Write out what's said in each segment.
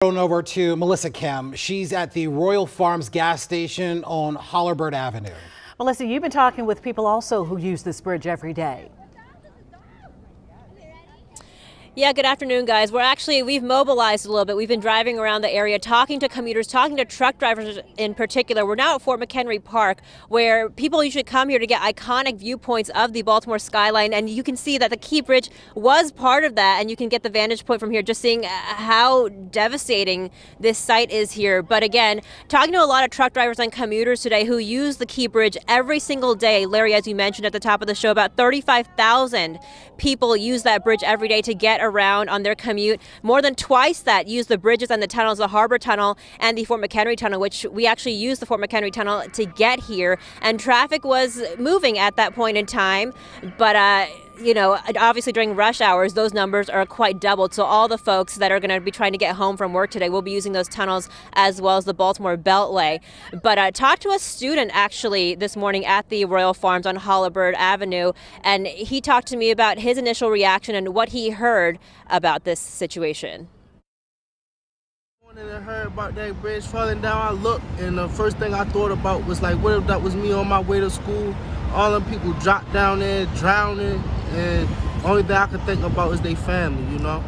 Going over to Melissa Kim. She's at the Royal Farms gas station on Hollerbird Avenue. Melissa, you've been talking with people also who use this bridge every day. Yeah, good afternoon, guys. We've mobilized a little bit. We've been driving around the area, talking to commuters, talking to truck drivers in particular. We're now at Fort McHenry Park, where people usually come here to get iconic viewpoints of the Baltimore skyline. And you can see that the Key Bridge was part of that, and you can get the vantage point from here, just seeing how devastating this site is here. But again, talking to a lot of truck drivers and commuters today who use the Key Bridge every single day. Larry, as you mentioned at the top of the show, about 35,000 people use that bridge every day to get around on their commute. More than twice that use the bridges and the tunnels, the Harbor Tunnel and the Fort McHenry Tunnel, which we actually used the Fort McHenry Tunnel to get here. And traffic was moving at that point in time. But, you know, obviously during rush hours, those numbers are quite doubled. So all the folks that are going to be trying to get home from work today will be using those tunnels as well as the Baltimore Beltway. But talked to a student actually this morning at the Royal Farms on Hollerbird Avenue, and he talked to me about his initial reaction and what he heard about this situation. When I heard about that bridge falling down, I looked, and the first thing I thought about was like, what if that was me on my way to school? All them people dropped down there, drowning, and only thing I could think about is their family, you know?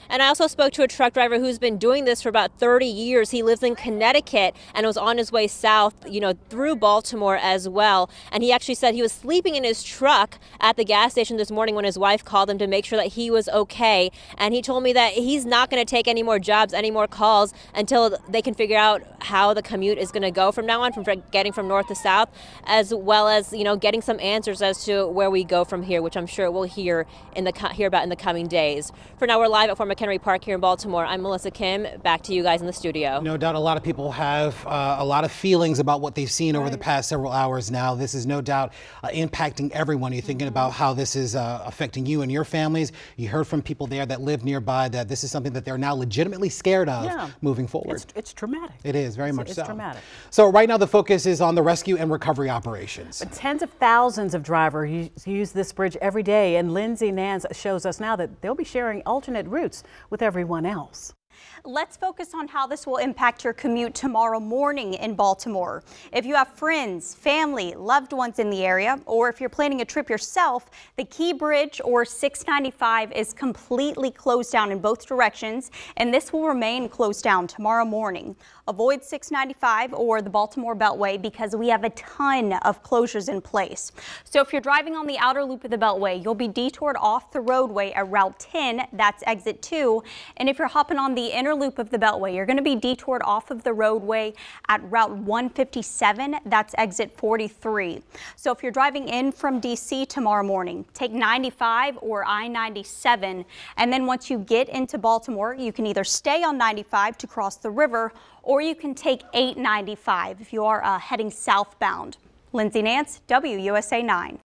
And I also spoke to a truck driver who's been doing this for about 30 years. He lives in Connecticut and was on his way south, you know, through Baltimore as well. And he actually said he was sleeping in his truck at the gas station this morning when his wife called him to make sure that he was okay. And he told me that he's not going to take any more jobs, any more calls until they can figure out how the commute is going to go from now on, from getting from north to south, as well as, you know, getting some answers as to where we go from here, which I'm sure we'll hear about in the coming days. For now, we're live at Fort McHenry Park here in Baltimore. I'm Melissa Kim. Back to you guys in the studio. No doubt a lot of people have a lot of feelings about what they've seen over the past several hours now. This is no doubt impacting everyone. You're thinking about how this is affecting you and your families. You heard from people there that live nearby that this is something that they're now legitimately scared of moving forward. It's traumatic. It is very much so. It's traumatic. So right now the focus is on the rescue and recovery operations. But tens of thousands of drivers use this bridge every day, and Lindsay Nance shows us now that they'll be sharing alternate routes with everyone else. Let's focus on how this will impact your commute tomorrow morning in Baltimore. If you have friends, family, loved ones in the area, or if you're planning a trip yourself, the Key Bridge or 695 is completely closed down in both directions, and this will remain closed down tomorrow morning. Avoid 695 or the Baltimore Beltway because we have a ton of closures in place. So if you're driving on the outer loop of the Beltway, you'll be detoured off the roadway at Route 10, that's exit 2. And if you're hopping on the inner loop of the Beltway, you're going to be detoured off of the roadway at Route 157, that's exit 43. So if you're driving in from DC tomorrow morning, take 95 or I-97, and then once you get into Baltimore, you can either stay on 95 to cross the river, or you can take 895 if you are heading southbound. Lindsay Nance, WUSA 9.